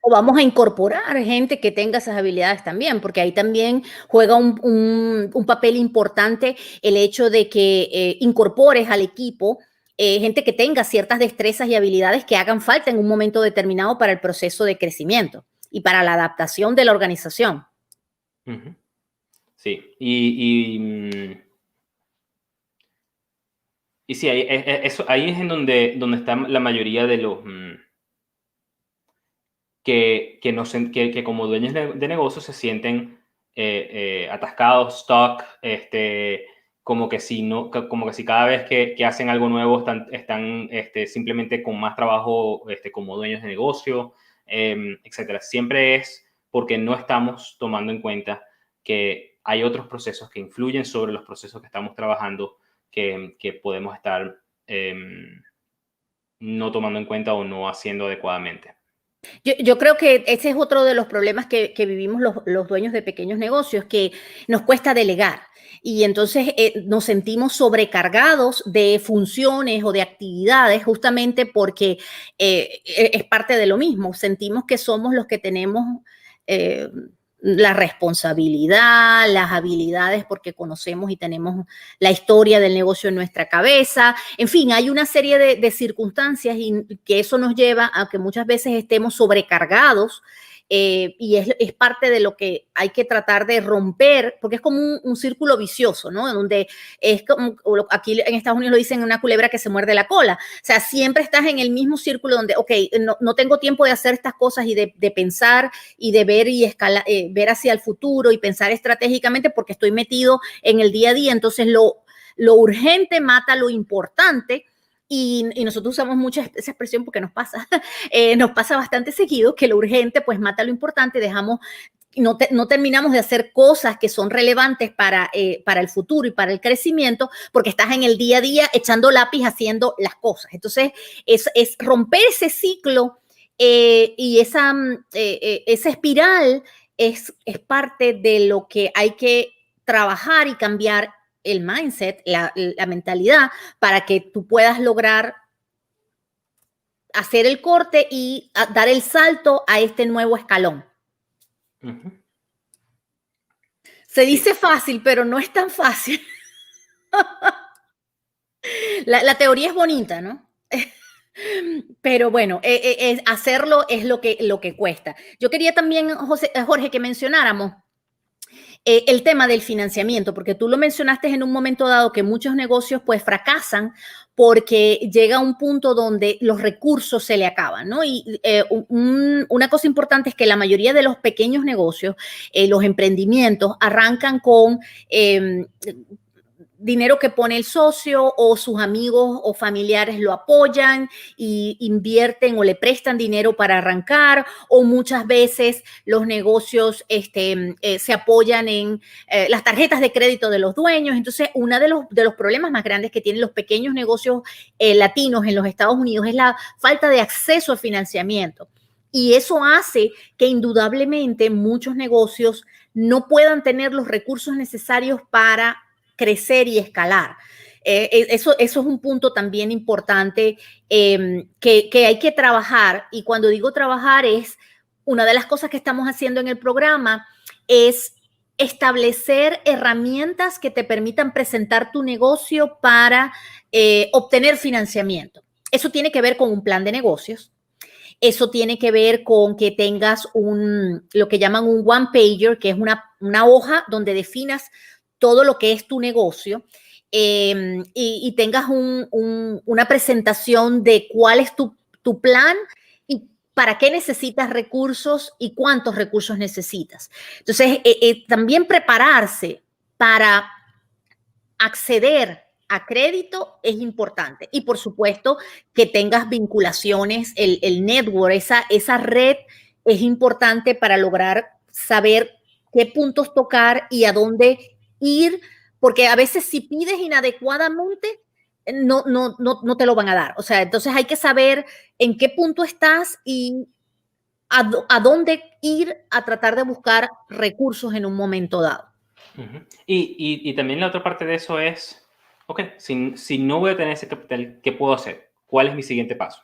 O vamos a incorporar gente que tenga esas habilidades también, porque ahí también juega un papel importante el hecho de que incorpores al equipo gente que tenga ciertas destrezas y habilidades que hagan falta en un momento determinado para el proceso de crecimiento y para la adaptación de la organización. Sí, y sí, ahí es en donde están la mayoría de los... que como dueños de negocios se sienten atascados, stuck, como que si cada vez que hacen algo nuevo están simplemente con más trabajo como dueños de negocio, etcétera. Siempre es porque no estamos tomando en cuenta que hay otros procesos que influyen sobre los procesos que estamos trabajando que podemos estar no tomando en cuenta o no haciendo adecuadamente. Yo creo que ese es otro de los problemas que vivimos los dueños de pequeños negocios, que nos cuesta delegar. Y entonces nos sentimos sobrecargados de funciones o de actividades justamente porque es parte de lo mismo. Sentimos que somos los que tenemos eh, la responsabilidad, las habilidades porque conocemos y tenemos la historia del negocio en nuestra cabeza. En fin, hay una serie de circunstancias y que eso nos lleva a que muchas veces estemos sobrecargados y es parte de lo que hay que tratar de romper, porque es como un círculo vicioso, ¿no? Donde es como, aquí en Estados Unidos lo dicen, una culebra que se muerde la cola. O sea, siempre estás en el mismo círculo donde, ok, no tengo tiempo de hacer estas cosas y de pensar y de ver y ver hacia el futuro y pensar estratégicamente porque estoy metido en el día a día. Entonces, lo urgente mata lo importante. Y nosotros usamos mucho esa expresión porque nos pasa bastante seguido que lo urgente pues mata lo importante, no terminamos de hacer cosas que son relevantes para el futuro y para el crecimiento porque estás en el día a día echando lápiz haciendo las cosas. Entonces es romper ese ciclo y esa espiral es parte de lo que hay que trabajar y cambiar el mindset, la mentalidad, para que tú puedas lograr hacer el corte y dar el salto a este nuevo escalón. Uh-huh. Se dice fácil, pero no es tan fácil. La teoría es bonita, ¿no? Pero bueno, hacerlo es lo que cuesta. Yo quería también, Jorge, que mencionáramos el tema del financiamiento, porque tú lo mencionaste en un momento dado que muchos negocios pues fracasan porque llega un punto donde los recursos se le acaban, ¿no? Y una cosa importante es que la mayoría de los pequeños negocios, los emprendimientos, arrancan con dinero que pone el socio o sus amigos o familiares lo apoyan y invierten o le prestan dinero para arrancar, o muchas veces los negocios se apoyan en las tarjetas de crédito de los dueños. Entonces, uno de los problemas más grandes que tienen los pequeños negocios latinos en los Estados Unidos es la falta de acceso a financiamiento. Y eso hace que indudablemente muchos negocios no puedan tener los recursos necesarios para crecer y escalar. Eso es un punto también importante que hay que trabajar. Y cuando digo trabajar, es una de las cosas que estamos haciendo en el programa es establecer herramientas que te permitan presentar tu negocio para obtener financiamiento. Eso tiene que ver con un plan de negocios. Eso tiene que ver con que tengas lo que llaman un one pager, que es una hoja donde definas todo lo que es tu negocio y tengas una presentación de cuál es tu plan y para qué necesitas recursos y cuántos recursos necesitas. Entonces, también prepararse para acceder a crédito es importante. Y por supuesto que tengas vinculaciones, el network, esa red es importante para lograr saber qué puntos tocar y a dónde ir, porque a veces si pides inadecuadamente, no te lo van a dar. O sea, entonces hay que saber en qué punto estás y a dónde ir a tratar de buscar recursos en un momento dado. Uh-huh. Y también la otra parte de eso es, ok, si no voy a tener ese capital, ¿qué puedo hacer? ¿Cuál es mi siguiente paso?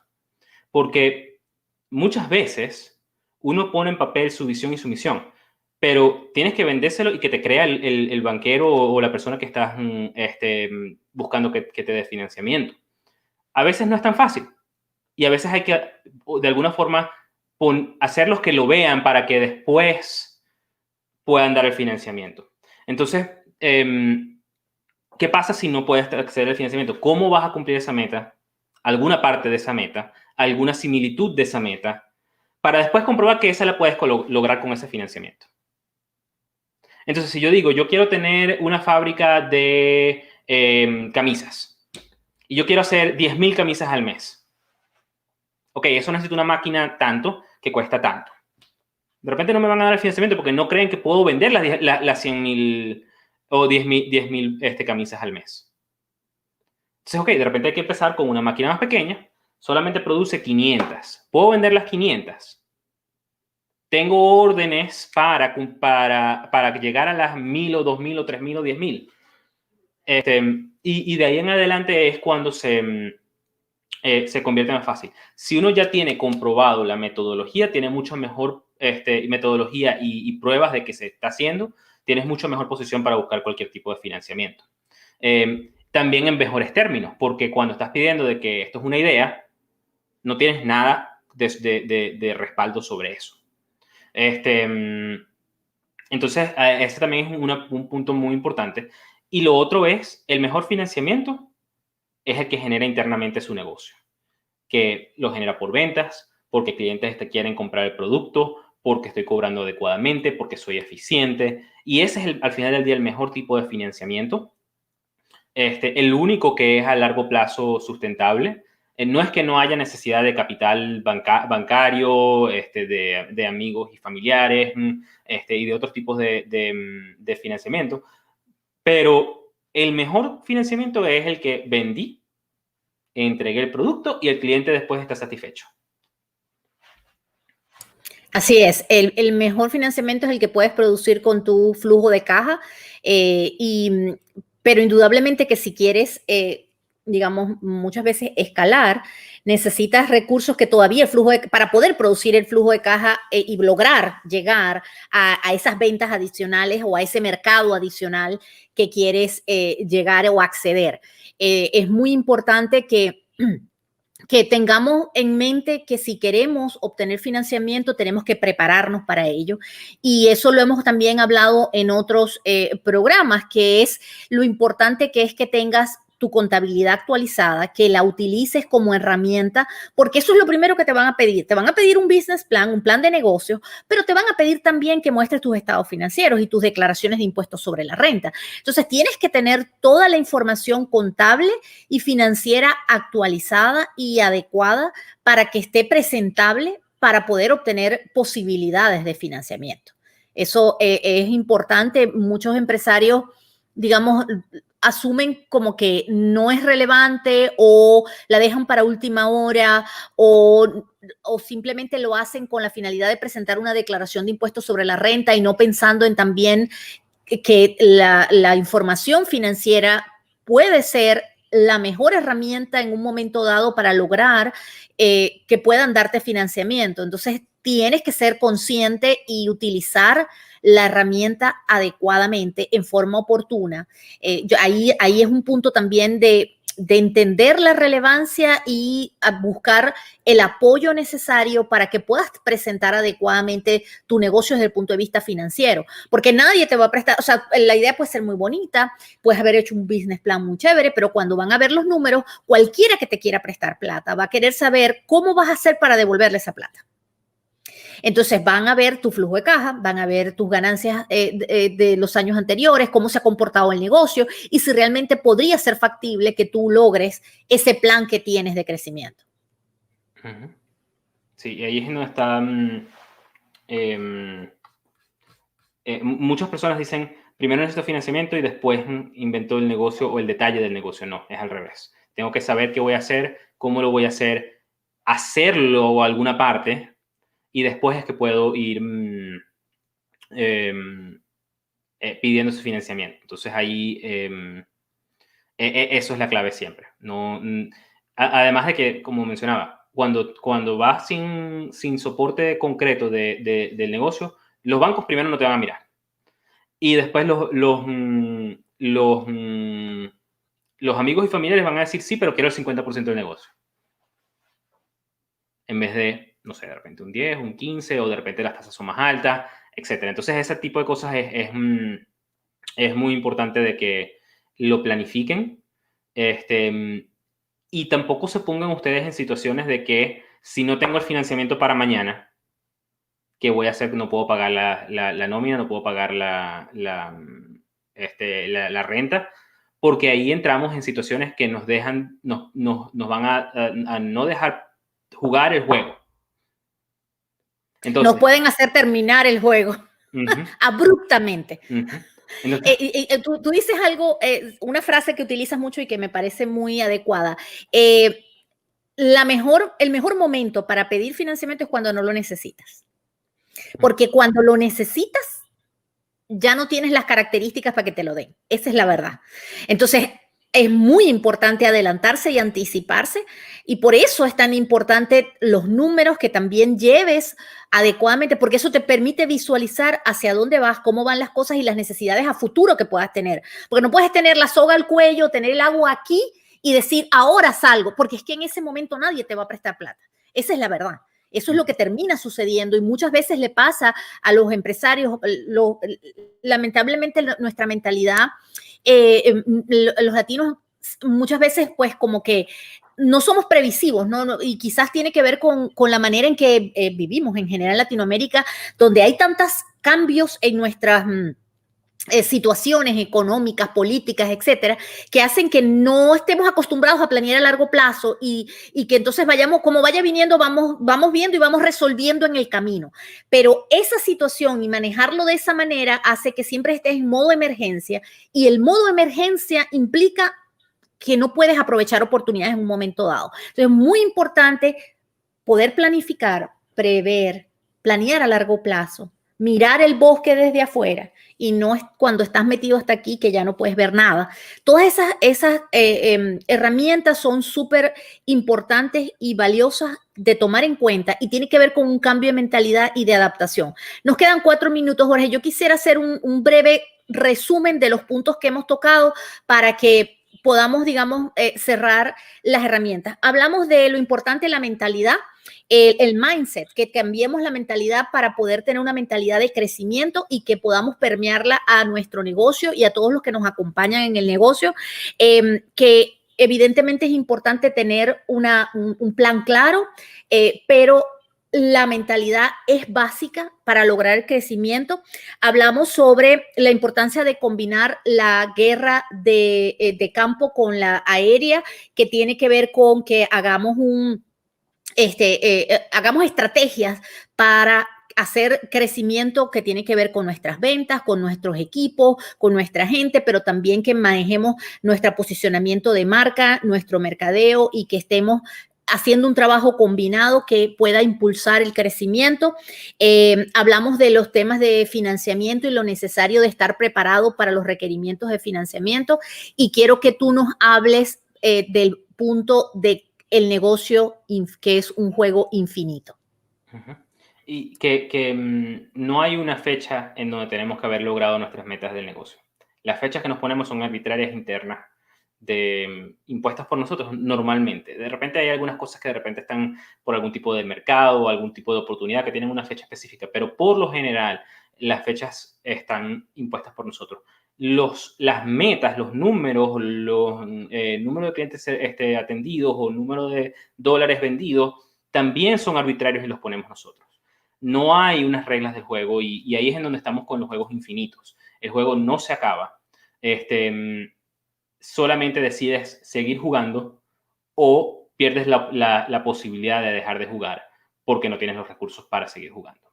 Porque muchas veces uno pone en papel su visión y su misión, pero tienes que vendérselo y que te crea el banquero o la persona que estás buscando que te dé financiamiento. A veces no es tan fácil y a veces hay que, de alguna forma, hacerlos que lo vean para que después puedan dar el financiamiento. Entonces, ¿qué pasa si no puedes acceder al financiamiento? ¿Cómo vas a cumplir esa meta? ¿Alguna parte de esa meta? ¿Alguna similitud de esa meta? Para después comprobar que esa la puedes lograr con ese financiamiento. Entonces, si yo digo, yo quiero tener una fábrica de camisas y yo quiero hacer 10,000 camisas al mes. Ok, eso necesita una máquina tanto que cuesta tanto. De repente no me van a dar el financiamiento porque no creen que puedo vender las 100,000 o 10,000 camisas al mes. Entonces, ok, de repente hay que empezar con una máquina más pequeña. Solamente produce 500. ¿Puedo vender las 500? tengo órdenes para llegar a las 1.000 o 2.000 o 3.000 o 10.000. Y de ahí en adelante es cuando se convierte más fácil. Si uno ya tiene comprobado la metodología, tiene mucho mejor metodología y pruebas de que se está haciendo, tienes mucho mejor posición para buscar cualquier tipo de financiamiento. También en mejores términos, porque cuando estás pidiendo de que esto es una idea, no tienes nada de respaldo sobre eso. Entonces, ese también es un punto muy importante. Y lo otro es, el mejor financiamiento es el que genera internamente su negocio, que lo genera por ventas, porque clientes quieren comprar el producto, porque estoy cobrando adecuadamente, porque soy eficiente. Y ese es, al final del día, el mejor tipo de financiamiento. El único que es a largo plazo sustentable. No es que no haya necesidad de capital bancario, de amigos y familiares, y de otros tipos de financiamiento, pero el mejor financiamiento es el que vendí, entregué el producto y el cliente después está satisfecho. Así es, el mejor financiamiento es el que puedes producir con tu flujo de caja, pero indudablemente que si quieres, digamos, muchas veces escalar, necesitas recursos que todavía para poder producir el flujo de caja y lograr llegar a esas ventas adicionales o a ese mercado adicional que quieres llegar o acceder. Es muy importante que tengamos en mente que si queremos obtener financiamiento, tenemos que prepararnos para ello. Y eso lo hemos también hablado en otros programas, que es lo importante que es que tengas tu contabilidad actualizada, que la utilices como herramienta, porque eso es lo primero que te van a pedir. Te van a pedir un business plan, un plan de negocio, pero te van a pedir también que muestres tus estados financieros y tus declaraciones de impuestos sobre la renta. Entonces, tienes que tener toda la información contable y financiera actualizada y adecuada para que esté presentable para poder obtener posibilidades de financiamiento. Eso es importante. Muchos empresarios, digamos, asumen como que no es relevante o la dejan para última hora o simplemente lo hacen con la finalidad de presentar una declaración de impuestos sobre la renta y no pensando en también que la información financiera puede ser la mejor herramienta en un momento dado para lograr que puedan darte financiamiento. Entonces, tienes que ser consciente y utilizar la herramienta adecuadamente, en forma oportuna. Ahí es un punto también de entender la relevancia y buscar el apoyo necesario para que puedas presentar adecuadamente tu negocio desde el punto de vista financiero, porque nadie te va a prestar, o sea, la idea puede ser muy bonita, puedes haber hecho un business plan muy chévere, pero cuando van a ver los números, cualquiera que te quiera prestar plata va a querer saber cómo vas a hacer para devolverle esa plata. Entonces van a ver tu flujo de caja, van a ver tus ganancias de los años anteriores, cómo se ha comportado el negocio y si realmente podría ser factible que tú logres ese plan que tienes de crecimiento. Sí, y ahí es donde están... muchas personas dicen, primero necesito financiamiento y después invento el negocio o el detalle del negocio. No, es al revés. Tengo que saber qué voy a hacer, cómo lo voy a hacer, hacerlo a alguna parte y después es que puedo ir pidiendo ese financiamiento. Entonces ahí eso es la clave siempre. No, además de que, como mencionaba, cuando vas sin soporte concreto del negocio, los bancos primero no te van a mirar. Y después los amigos y familiares van a decir, sí, pero quiero el 50% del negocio. En vez de, no sé, de repente un 10, un 15, o de repente las tasas son más altas, etc. Entonces, ese tipo de cosas es muy importante de que lo planifiquen. Y tampoco se pongan ustedes en situaciones de que si no tengo el financiamiento para mañana, ¿qué voy a hacer? No puedo pagar la nómina, no puedo pagar la renta, porque ahí entramos en situaciones que nos van a no dejar jugar el juego. Entonces, nos pueden hacer terminar el juego abruptamente. Entonces, tú dices algo, una frase que utilizas mucho y que me parece muy adecuada. El mejor momento para pedir financiamiento es cuando no lo necesitas. Porque cuando lo necesitas, ya no tienes las características para que te lo den. Esa es la verdad. Entonces, es muy importante adelantarse y anticiparse, y por eso es tan importante los números que también lleves adecuadamente, porque eso te permite visualizar hacia dónde vas, cómo van las cosas y las necesidades a futuro que puedas tener. Porque no puedes tener la soga al cuello, tener el agua aquí y decir, ahora salgo, porque es que en ese momento nadie te va a prestar plata. Esa es la verdad. Eso es lo que termina sucediendo y muchas veces le pasa a los empresarios. Lamentablemente nuestra mentalidad, los latinos muchas veces pues como que no somos previsivos, ¿no? Y quizás tiene que ver con la manera en que vivimos en general en Latinoamérica, donde hay tantos cambios en nuestras situaciones económicas, políticas, etcétera, que hacen que no estemos acostumbrados a planear a largo plazo y que entonces vayamos, como vaya viniendo, vamos viendo y vamos resolviendo en el camino. Pero esa situación y manejarlo de esa manera hace que siempre estés en modo emergencia, y el modo emergencia implica que no puedes aprovechar oportunidades en un momento dado. Entonces, es muy importante poder planificar, prever, planear a largo plazo, mirar el bosque desde afuera, y no es cuando estás metido hasta aquí que ya no puedes ver nada. Todas esas herramientas son súper importantes y valiosas de tomar en cuenta, y tiene que ver con un cambio de mentalidad y de adaptación. Nos quedan 4 minutos, Jorge. Yo quisiera hacer un breve resumen de los puntos que hemos tocado para que podamos, digamos, cerrar las herramientas. Hablamos de lo importante de la mentalidad, el mindset, que cambiemos la mentalidad para poder tener una mentalidad de crecimiento y que podamos permearla a nuestro negocio y a todos los que nos acompañan en el negocio, que evidentemente es importante tener un plan claro, pero la mentalidad es básica para lograr el crecimiento. Hablamos sobre la importancia de combinar la guerra de campo con la aérea, que tiene que ver con que hagamos hagamos estrategias para hacer crecimiento que tiene que ver con nuestras ventas, con nuestros equipos, con nuestra gente, pero también que manejemos nuestro posicionamiento de marca, nuestro mercadeo, y que estemos haciendo un trabajo combinado que pueda impulsar el crecimiento. Hablamos de los temas de financiamiento y lo necesario de estar preparado para los requerimientos de financiamiento, y quiero que tú nos hables del punto de el negocio, que es un juego infinito. Uh-huh. Y que no hay una fecha en donde tenemos que haber logrado nuestras metas del negocio. Las fechas que nos ponemos son arbitrarias internas, impuestas por nosotros normalmente. De repente hay algunas cosas que de repente están por algún tipo de mercado o algún tipo de oportunidad que tienen una fecha específica, pero por lo general las fechas están impuestas por nosotros. Las metas, los números, número de clientes atendidos o número de dólares vendidos también son arbitrarios y los ponemos nosotros. No hay unas reglas del juego, y ahí es en donde estamos con los juegos infinitos. El juego no se acaba. Solamente decides seguir jugando o pierdes la posibilidad de dejar de jugar porque no tienes los recursos para seguir jugando.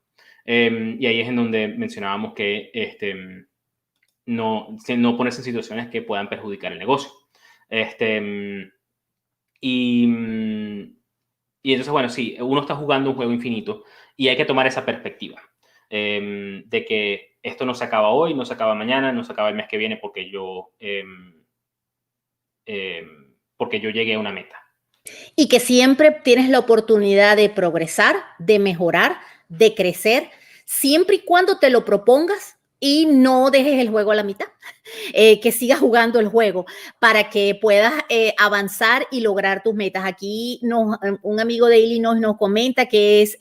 Y ahí es en donde mencionábamos que no ponerse en situaciones que puedan perjudicar el negocio. Y entonces, bueno, sí, uno está jugando un juego infinito y hay que tomar esa perspectiva de que esto no se acaba hoy, no se acaba mañana, no se acaba el mes que viene porque yo llegué a una meta. Y que siempre tienes la oportunidad de progresar, de mejorar, de crecer, siempre y cuando te lo propongas y no dejes el juego a la mitad, que sigas jugando el juego para que puedas avanzar y lograr tus metas. Aquí un amigo de Illinois nos comenta que es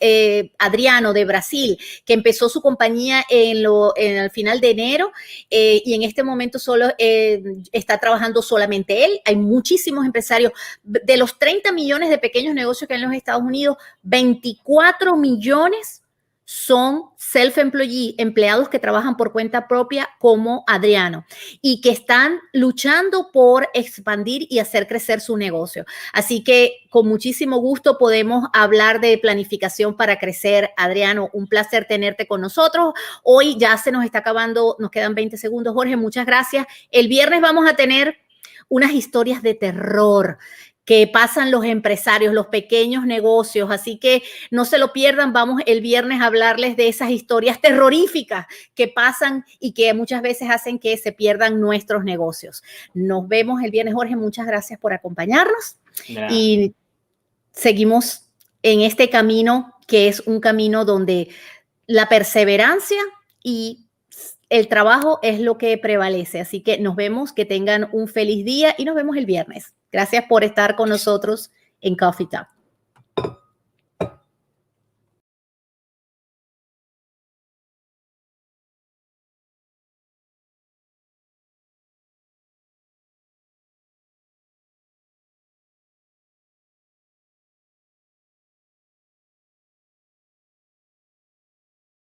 Adriano de Brasil, que empezó su compañía al final de enero, y en este momento solo está trabajando solamente él. Hay muchísimos empresarios. De los 30 millones de pequeños negocios que hay en los Estados Unidos, 24 millones son self-employee, empleados que trabajan por cuenta propia como Adriano, y que están luchando por expandir y hacer crecer su negocio. Así que con muchísimo gusto podemos hablar de planificación para crecer. Adriano, un placer tenerte con nosotros. Hoy ya se nos está acabando, nos quedan 20 segundos. Jorge, muchas gracias. El viernes vamos a tener unas historias de terror que pasan los empresarios, los pequeños negocios. Así que no se lo pierdan. Vamos el viernes a hablarles de esas historias terroríficas que pasan y que muchas veces hacen que se pierdan nuestros negocios. Nos vemos el viernes, Jorge. Muchas gracias por acompañarnos. Y seguimos en este camino, que es un camino donde la perseverancia y el trabajo es lo que prevalece. Así que nos vemos, que tengan un feliz día y nos vemos el viernes. Gracias por estar con nosotros en Coffee Talk.